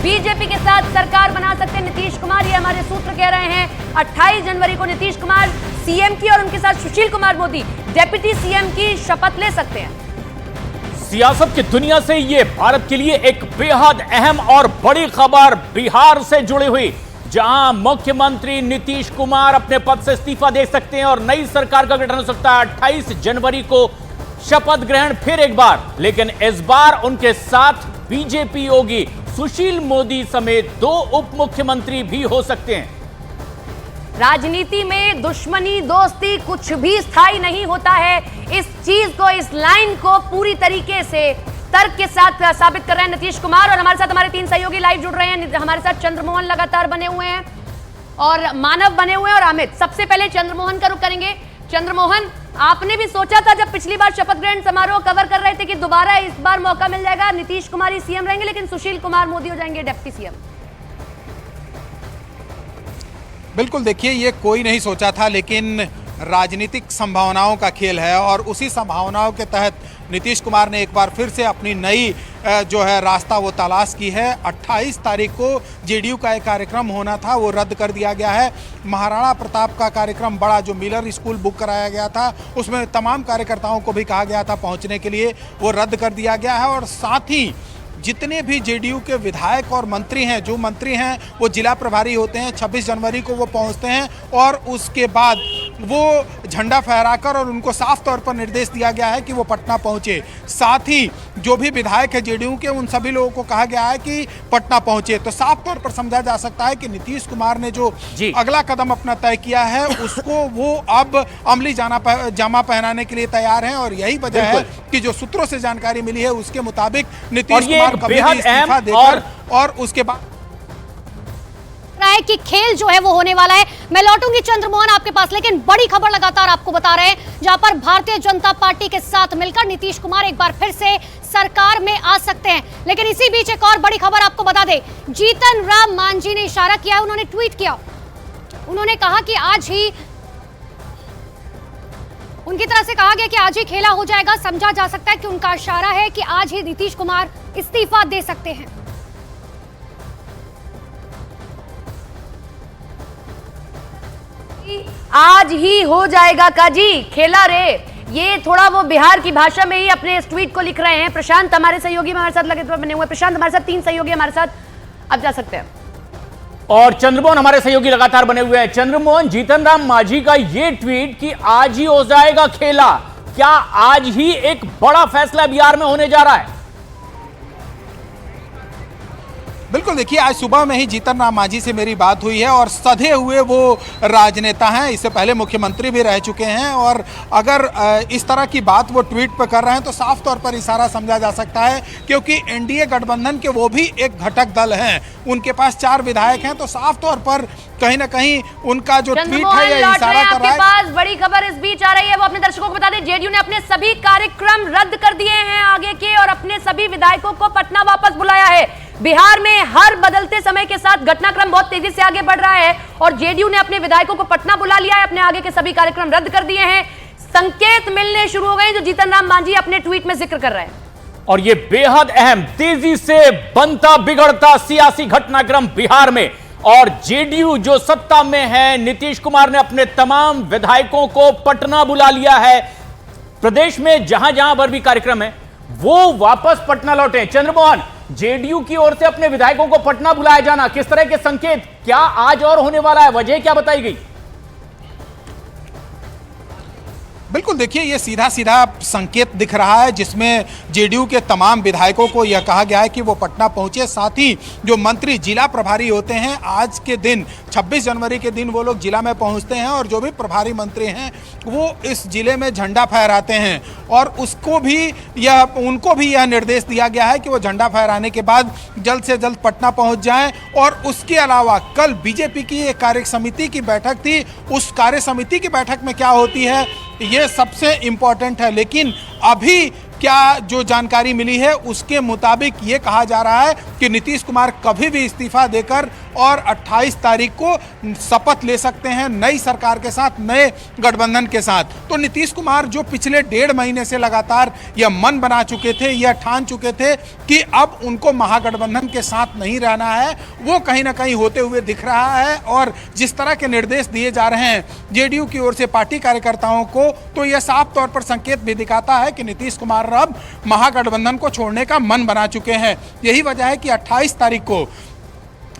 BJP के साथ सरकार बना सकते हैं नीतीश कुमार, ये हमारे सूत्र कह रहे हैं। 28 जनवरी को नीतीश कुमार सीएम की और उनके साथ सुशील कुमार मोदी डिप्टी सीएम की शपथ ले सकते हैं। सियासत की दुनिया से ये भारत के लिए एक बेहद अहम और बड़ी खबर बिहार से जुड़ी हुई, जहां मुख्यमंत्री नीतीश कुमार अपने पद से इस्तीफा दे सकते हैं और नई सरकार का गठन हो सकता है। 28 जनवरी को शपथ ग्रहण फिर एक बार, लेकिन इस बार उनके साथ बीजेपी होगी। सुशील मोदी समेत 2 उप मुख्यमंत्री भी हो सकते हैं। राजनीति में दुश्मनी दोस्ती कुछ भी स्थायी नहीं होता है। इस चीज को, इस लाइन को पूरी तरीके से तर्क के साथ साबित कर रहे हैं नीतीश कुमार। और हमारे साथ हमारे 3 सहयोगी लाइव जुड़ रहे हैं। हमारे साथ चंद्रमोहन लगातार बने हुए हैं और मानव बने हुए हैं और अमित। सबसे पहले चंद्रमोहन का रुख करेंगे। चंद्रमोहन, आपने भी सोचा था जब पिछली बार शपथ ग्रहण समारोह कवर कर रहे थे कि दोबारा इस बार मौका मिल जाएगा, नीतीश कुमार ही सीएम रहेंगे, लेकिन सुशील कुमार मोदी हो जाएंगे डिप्टी सीएम? बिल्कुल, देखिए ये कोई नहीं सोचा था, लेकिन राजनीतिक संभावनाओं का खेल है और उसी संभावनाओं के तहत नीतीश कुमार ने एक बार फिर से अपनी नई जो है रास्ता वो तलाश की है। 28 तारीख को जेडीयू का एक कार्यक्रम होना था, वो रद्द कर दिया गया है। महाराणा प्रताप का कार्यक्रम, बड़ा जो मिलर स्कूल बुक कराया गया था, उसमें तमाम कार्यकर्ताओं को भी कहा गया था पहुंचने के लिए, वो रद्द कर दिया गया है। और साथ ही जितने भी जेडीयू के विधायक और मंत्री हैं, जो मंत्री हैं वो जिला प्रभारी होते हैं, 26 जनवरी को वो पहुंचते हैं और उसके बाद वो झंडा फहराकर और उनको साफ तौर पर निर्देश दिया गया है कि वो पटना पहुंचे। साथ ही जो भी विधायक है जेडीयू के, उन सभी लोगों को कहा गया है कि पटना पहुंचे। तो साफ तौर पर समझा जा सकता है कि नीतीश कुमार ने जो अगला कदम अपना तय किया है उसको वो अब अमली जामा पहनाने के लिए तैयार हैं। और यही वजह है कि जो सूत्रों से जानकारी मिली है उसके मुताबिक नीतीश कुमार कभी भी इस्तीफा देकर और उसके बाद है कि खेल जो है वो होने वाला है। मैं लौटूंगी चंद्रमोहन आपके पास, लेकिन बड़ी खबर लगातार आपको बता रहे हैं, जहां पर भारतीय जनता पार्टी के साथ मिलकर नीतीश कुमार एक बार फिर से सरकार में आ सकते हैं। लेकिन इसी बीच एक और बड़ी खबर आपको बता दें, जीतन राम मांझी ने इशारा किया, उन्होंने ट्वीट किया, उन्होंने कहा कि आज ही, उनकी तरफ से कहा गया कि आज ही खेला हो जाएगा। समझा जा सकता है कि उनका इशारा है कि आज ही नीतीश कुमार इस्तीफा दे सकते हैं। आज ही हो जाएगा काजी, खेला रे, ये थोड़ा वो बिहार की भाषा में ही अपने इस ट्वीट को लिख रहे हैं। प्रशांत हमारे सहयोगी हमारे साथ लगे बने हुए। प्रशांत, हमारे साथ 3 सहयोगी हमारे साथ, अब जा सकते हैं। और चंद्रमोहन हमारे सहयोगी लगातार बने हुए हैं। चंद्रमोहन, जीतन राम मांझी का ये ट्वीट कि आज ही हो जाएगा खेला, क्या आज ही एक बड़ा फैसला बिहार में होने जा रहा है? बिल्कुल, देखिए आज सुबह में ही जीतन राम मांझी से मेरी बात हुई है और सधे हुए वो राजनेता हैं, इससे पहले मुख्यमंत्री भी रह चुके हैं। और अगर इस तरह की बात वो ट्वीट पर कर रहे हैं तो साफ तौर पर इशारा समझा जा सकता है, क्योंकि एनडीए गठबंधन के वो भी एक घटक दल हैं, उनके पास 4 विधायक हैं। तो साफ तौर पर कहीं ना कहीं उनका जो ट्वीट है ये इशारा कर रहा है। पास बड़ी खबर इस बीच आ रही है, वो अपने दर्शकों को बता दें। जेडीयू ने अपने सभी कार्यक्रम रद्द कर दिए हैं आगे के और अपने सभी विधायकों को पटना वापस बुलाया है। बिहार में हर बदलते समय के साथ घटनाक्रम बहुत तेजी से आगे बढ़ रहा है और जेडीयू ने अपने विधायकों को पटना बुला लिया है, अपने आगे के सभी कार्यक्रम रद्द कर दिए हैं। संकेत मिलने शुरू हो गए जो जीतन राम मांझी अपने ट्वीट में जिक्र कर रहे हैं। और ये बेहद अहम, तेजी से बनता बिगड़ता सियासी घटनाक्रम बिहार में, और जेडीयू जो सत्ता में है, नीतीश कुमार ने अपने तमाम विधायकों को पटना बुला लिया है। प्रदेश में जहां जहां पर भी कार्यक्रम है वो वापस पटना लौटे। चंद्रमोहन, जेडीयू की ओर से अपने विधायकों को पटना बुलाया जाना, किस तरह के संकेत, क्या आज और होने वाला है, वजह क्या बताई गई? बिल्कुल, देखिए ये सीधा सीधा संकेत दिख रहा है जिसमें जेडीयू के तमाम विधायकों को यह कहा गया है कि वो पटना पहुंचे। साथ ही जो मंत्री जिला प्रभारी होते हैं, आज के दिन 26 जनवरी के दिन वो लोग जिला में पहुंचते हैं और जो भी प्रभारी मंत्री हैं वो इस जिले में झंडा फहराते हैं और उनको भी यह निर्देश दिया गया है कि वो झंडा फहराने के बाद जल्द से जल्द पटना पहुँच जाएँ। और उसके अलावा कल बीजेपी की एक कार्य समिति की बैठक थी, उस कार्य समिति की बैठक में क्या होती है ये सबसे इम्पोर्टेंट है। लेकिन अभी क्या जो जानकारी मिली है उसके मुताबिक ये कहा जा रहा है कि नीतीश कुमार कभी भी इस्तीफा देकर और 28 तारीख को शपथ ले सकते हैं नई सरकार के साथ, नए गठबंधन के साथ। तो नीतीश कुमार जो पिछले 1.5 महीने से लगातार यह मन बना चुके थे, यह ठान चुके थे कि अब उनको महागठबंधन के साथ नहीं रहना है, वो कहीं ना कहीं होते हुए दिख रहा है। और जिस तरह के निर्देश दिए जा रहे हैं जेडीयू की ओर से पार्टी कार्यकर्ताओं को, तो यह साफ तौर पर संकेत भी दिखाता है कि नीतीश कुमार अब महागठबंधन को छोड़ने का मन बना चुके हैं। यही वजह है कि 28 तारीख को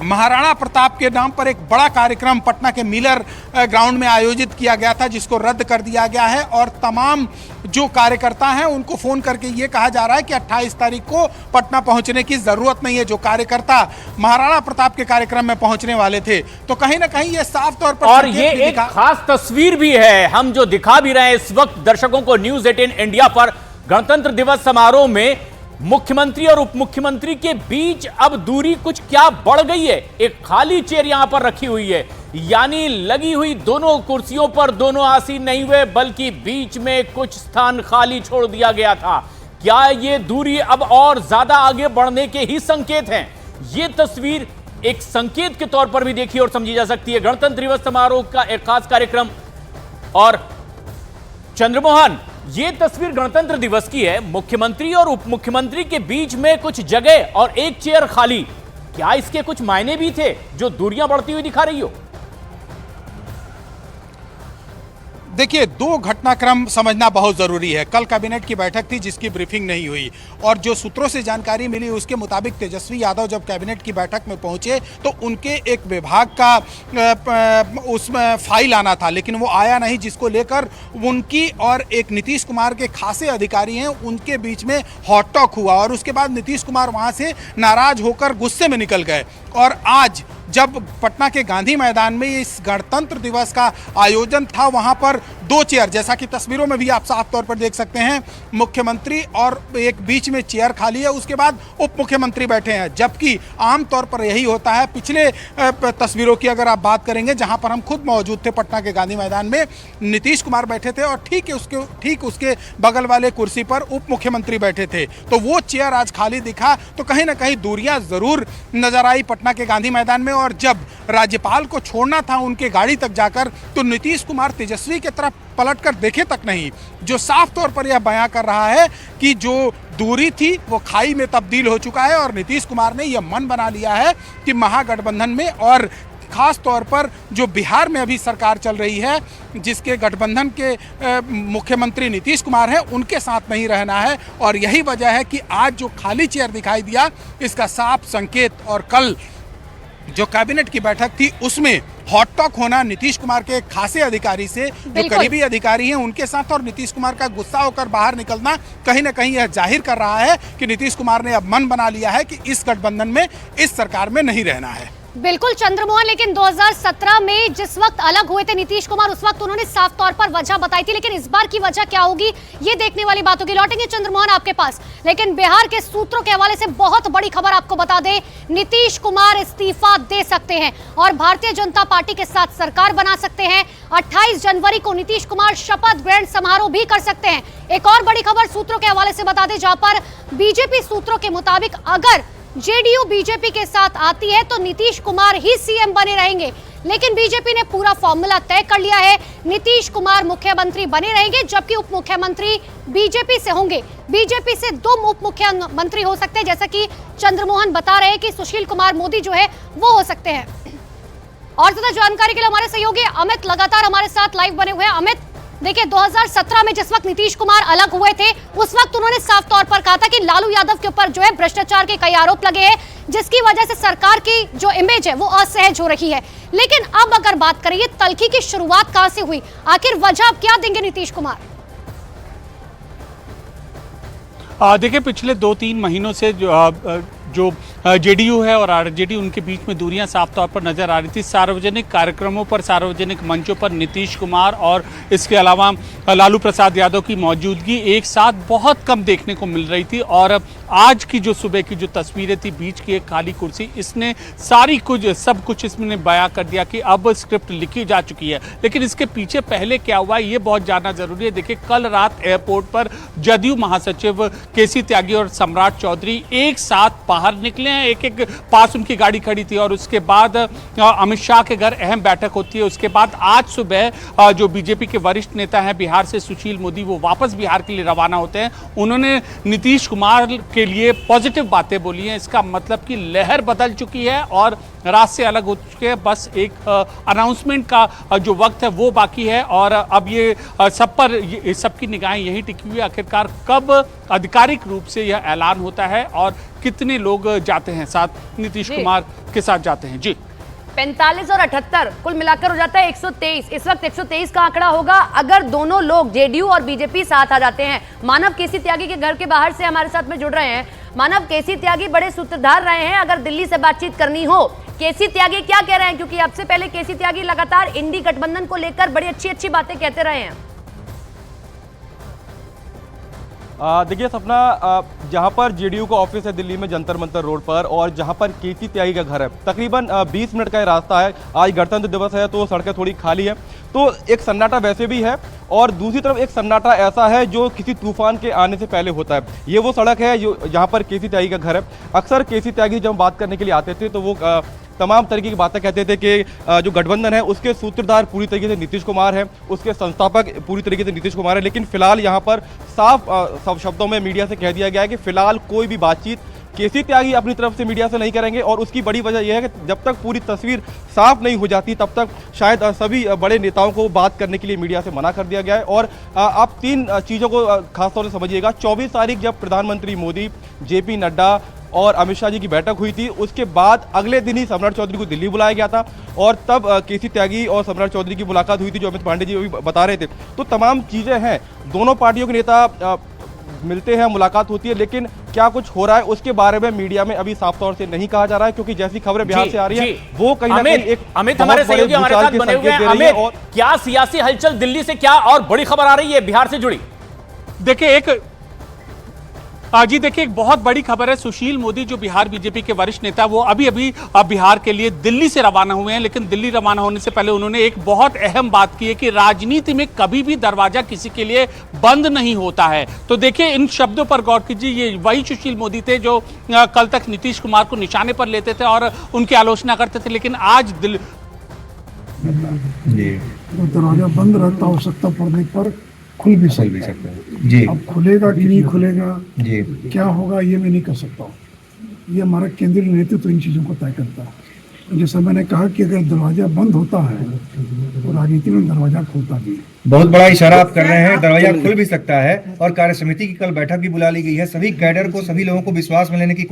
महाराणा प्रताप के नाम पर एक बड़ा कार्यक्रम पटना के मिलर ग्राउंड में आयोजित किया गया था, जिसको रद्द कर दिया गया है। और तमाम जो कार्यकर्ता हैं उनको फोन करके ये कहा जा रहा है कि 28 तारीख को पटना पहुंचने की जरूरत नहीं है। जो कार्यकर्ता महाराणा प्रताप के कार्यक्रम में पहुंचने वाले थे, तो कहीं ना कहीं ये साफ तौर पर और ये एक खास तस्वीर भी है, हम जो दिखा भी रहे हैं इस वक्त दर्शकों को न्यूज 18 इंडिया पर। गणतंत्र दिवस समारोह में मुख्यमंत्री और उप मुख्यमंत्री के बीच अब दूरी कुछ क्या बढ़ गई है। एक खाली चेयर यहां पर रखी हुई है, यानी लगी हुई दोनों कुर्सियों पर दोनों आसीन नहीं हुए, बल्कि बीच में कुछ स्थान खाली छोड़ दिया गया था। क्या ये दूरी अब और ज्यादा आगे बढ़ने के ही संकेत हैं? ये तस्वीर एक संकेत के तौर पर भी देखी और समझी जा सकती है। गणतंत्र दिवस समारोह का एक खास कार्यक्रम और चंद्रमोहन, ये तस्वीर गणतंत्र दिवस की है। मुख्यमंत्री और उप मुख्यमंत्री के बीच में कुछ जगह और एक चेयर खाली, क्या इसके कुछ मायने भी थे जो दूरियां बढ़ती हुई दिखा रही हो? देखिए, दो घटनाक्रम समझना बहुत ज़रूरी है। कल कैबिनेट की बैठक थी जिसकी ब्रीफिंग नहीं हुई, और जो सूत्रों से जानकारी मिली उसके मुताबिक तेजस्वी यादव जब कैबिनेट की बैठक में पहुंचे तो उनके एक विभाग का उसमें फाइल आना था, लेकिन वो आया नहीं, जिसको लेकर उनकी और एक नीतीश कुमार के खासे अधिकारी हैं उनके बीच में हॉट टॉक हुआ। और उसके बाद नीतीश कुमार वहाँ से नाराज होकर गुस्से में निकल गए। और आज जब पटना के गांधी मैदान में इस गणतंत्र दिवस का आयोजन था, वहां पर दो चेयर, जैसा कि तस्वीरों में भी आप साफ तौर पर देख सकते हैं, मुख्यमंत्री और एक बीच में चेयर खाली है, उसके बाद उप मुख्यमंत्री बैठे हैं। जबकि आमतौर पर यही होता है। पिछले तस्वीरों की अगर आप बात करेंगे, जहां पर हम खुद मौजूद थे पटना के गांधी मैदान में, नीतीश कुमार बैठे थे और ठीक उसके बगल वाले कुर्सी पर उप मुख्यमंत्री बैठे थे। तो वो चेयर आज खाली दिखा, तो कहीं ना कहीं दूरियां जरूर नजर आई पटना के गांधी मैदान में। और जब राज्यपाल को छोड़ना था उनके गाड़ी तक जाकर, तो नीतीश कुमार तेजस्वी की तरफ पलटकर देखे तक नहीं, जो साफ तौर पर यह बयां कर रहा है कि जो दूरी थी वो खाई में तब्दील हो चुका है। और नीतीश कुमार ने यह मन बना लिया है कि महागठबंधन में, और खास तौर पर जो बिहार में अभी सरकार चल रही है, जिसके गठबंधन के मुख्यमंत्री नीतीश कुमार हैं, उनके साथ नहीं रहना है। और यही वजह है कि आज जो खाली चेयर दिखाई दिया, इसका साफ संकेत। और कल जो कैबिनेट की बैठक थी उसमें हॉट टॉक होना नीतीश कुमार के खासे अधिकारी से, जो करीबी अधिकारी हैं उनके साथ, और नीतीश कुमार का गुस्सा होकर बाहर निकलना कहीं ना कहीं यह जाहिर कर रहा है कि नीतीश कुमार ने अब मन बना लिया है कि इस गठबंधन में, इस सरकार में नहीं रहना है। बिल्कुल चंद्रमोहन, लेकिन 2017 में जिस वक्त अलग हुए थे नीतीश कुमार, उस वक्त उन्होंने साफ तौर पर वजह बताई थी, लेकिन इस बार की वजह क्या होगी ये देखने वाली बात होगी। लौटेंगे चंद्रमोहन आपके पास, लेकिन बिहार के सूत्रों के हवाले से बहुत बड़ी खबर आपको बता दें, नीतीश कुमार इस्तीफा दे सकते हैं और भारतीय जनता पार्टी के साथ सरकार बना सकते हैं। 28 जनवरी को नीतीश कुमार शपथ ग्रहण समारोह भी कर सकते हैं। एक और बड़ी खबर सूत्रों के हवाले से बता दें, जहां पर बीजेपी सूत्रों के मुताबिक अगर जेडीयू बीजेपी के साथ आती है तो नीतीश कुमार ही सीएम बने रहेंगे, लेकिन बीजेपी ने पूरा फॉर्मूला तय कर लिया है। नीतीश कुमार मुख्यमंत्री बने रहेंगे, जबकि उप मुख्यमंत्री बीजेपी से होंगे। बीजेपी से 2 उप मुख्यमंत्री हो सकते हैं, जैसा कि चंद्रमोहन बता रहे हैं कि सुशील कुमार मोदी जो है वो हो सकते हैं। और ज्यादा जानकारी के लिए हमारे सहयोगी अमित लगातार हमारे साथ लाइव बने हुए हैं। अमित, देखिए 2017 में जिस वक्त नीतीश कुमार अलग हुए थे, उस वक्त उन्होंने साफ तौर पर कहा था कि लालू यादव के ऊपर जो है भ्रष्टाचार के कई आरोप लगे हैं, जिसकी वजह से सरकार की जो इमेज है वो असहज हो रही है। लेकिन अब अगर बात करें, तल्खी की शुरुआत कहां से हुई, आखिर वजह आप क्या देंगे नीतीश कुमार? देखिए, पिछले 2-3 महीनों से जो जेडीयू है और आरजेडी, उनके बीच में दूरियां साफ तौर पर नजर आ रही थी। सार्वजनिक कार्यक्रमों पर, सार्वजनिक मंचों पर नीतीश कुमार और इसके अलावा लालू प्रसाद यादव की मौजूदगी एक साथ बहुत कम देखने को मिल रही थी। और आज की जो सुबह की जो तस्वीरें थी, बीच की एक खाली कुर्सी, इसने सारी कुछ सब कुछ इसने बयां कर दिया कि अब स्क्रिप्ट लिखी जा चुकी है। लेकिन इसके पीछे पहले क्या हुआ ये बहुत जानना जरूरी है। देखिए, कल रात एयरपोर्ट पर जदयू महासचिव केसी त्यागी और सम्राट चौधरी एक साथ बाहर निकले हैं, एक एक पास उनकी गाड़ी खड़ी थी, और उसके बाद अमित शाह के घर अहम बैठक होती है। उसके बाद आज सुबह जो बीजेपी के वरिष्ठ नेता हैं बिहार से, सुशील मोदी, वो वापस बिहार के लिए रवाना होते हैं। उन्होंने नीतीश कुमार के लिए पॉजिटिव बातें बोली हैं। इसका मतलब कि लहर बदल चुकी है और रात से अलग हो चुके हैं। बस एक अनाउंसमेंट का जो वक्त है वो बाकी है, और अब ये सब पर सबकी निगाहें यही टिकी हुई है, आखिरकार कब आधिकारिक रूप से यह ऐलान होता है और कितने लोग जाते हैं साथ, नीतीश कुमार के साथ जाते हैं। जी, 45 और 78 कुल मिलाकर हो जाता है 123। इस वक्त 123 का आंकड़ा होगा अगर दोनों लोग जेडीयू और बीजेपी साथ आ जाते हैं। मानव केसी त्यागी के घर के बाहर से हमारे साथ में जुड़ रहे हैं। मानव, केसी त्यागी बड़े सूत्रधार रहे हैं अगर दिल्ली से बातचीत करनी हो। केसी त्यागी क्या कह रहे हैं, क्योंकि अब से पहले केसी त्यागी लगातार इंडी गठबंधन को लेकर बड़ी अच्छी बातें कहते रहे हैं। देखिए सपना, जहां पर जेडीयू का ऑफिस है दिल्ली में जंतर मंतर रोड पर, और जहां पर केसी त्यागी का घर है, तकरीबन 20 मिनट का ये रास्ता है। आज गणतंत्र दिवस है तो सड़कें थोड़ी खाली है, तो एक सन्नाटा वैसे भी है, और दूसरी तरफ एक सन्नाटा ऐसा है जो किसी तूफान के आने से पहले होता है। ये वो सड़क है जो जहाँ पर केसी त्यागी का घर है। अक्सर केसी त्यागी जब बात करने के लिए आते थे तो वो तमाम तरीके की बातें कहते थे कि जो गठबंधन है उसके सूत्रधार पूरी तरीके से नीतीश कुमार है, उसके संस्थापक पूरी तरीके से नीतीश कुमार है। लेकिन फिलहाल यहाँ पर साफ शब्दों में मीडिया से कह दिया गया है कि फिलहाल कोई भी बातचीत केसी त्यागी अपनी तरफ से मीडिया से नहीं करेंगे, और उसकी बड़ी वजह यह है कि जब तक पूरी तस्वीर साफ नहीं हो जाती तब तक शायद सभी बड़े नेताओं को बात करने के लिए मीडिया से मना कर दिया गया है। और आप 3 चीज़ों को खासतौर से समझिएगा। 24 तारीख जब प्रधानमंत्री मोदी, जेपी नड्डा और अमित शाह जी की बैठक हुई थी, उसके बाद अगले दिन ही सम्राट चौधरी को दिल्ली बुलाया गया था, और तब केसी त्यागी और सम्राट चौधरी की मुलाकात हुई थी, जो अमित पांडे जी भी बता रहे थे। तो तमाम चीज़ें हैं, दोनों पार्टियों के नेता मिलते हैं, मुलाकात होती है, लेकिन क्या कुछ हो रहा है उसके बारे में मीडिया में अभी साफ तौर से नहीं कहा जा रहा है, क्योंकि जैसी खबरें बिहार से आ रही है वो कहीं ना कहीं एक अमित हमारे सहयोगी हमारे साथ बने हुए हैं। अमित, क्या सियासी हलचल दिल्ली से क्या और बड़ी खबर आ रही है बिहार से जुड़ी? देखिए देखिए एक बहुत बड़ी खबर है। सुशील मोदी जो बिहार बीजेपी के वरिष्ठ नेता, वो अभी बिहार के लिए दिल्ली से रवाना हुए हैं। लेकिन दिल्ली रवाना होने से पहले उन्होंने एक बहुत अहम बात की है कि राजनीति में कभी भी दरवाजा किसी के लिए बंद नहीं होता है। तो देखिए, इन शब्दों पर गौर कीजिए। ये वही सुशील मोदी थे जो कल तक नीतीश कुमार को निशाने पर लेते थे और उनकी आलोचना करते थे, लेकिन आज दरवाजा बंद रहता, आवश्यकता पड़ने पर खुल भी सकता है जी। अब खुलेगा कि नहीं खुलेगा जी, क्या होगा ये मैं नहीं कर सकता हूँ। ये हमारा केंद्रीय नेतृत्व इन चीज़ों को तय करता है। जैसा मैंने कहा कि अगर दरवाजा बंद होता है तो राजनीति में दरवाजा खुलता भी है। बहुत बड़ा इशारा आप कर रहे हैं, दरवाजा खुल भी सकता है, और कार्य समिति की कल बैठक भी बुला ली गई है। सभी कैडर को, सभी लोगों को विश्वास में लेने की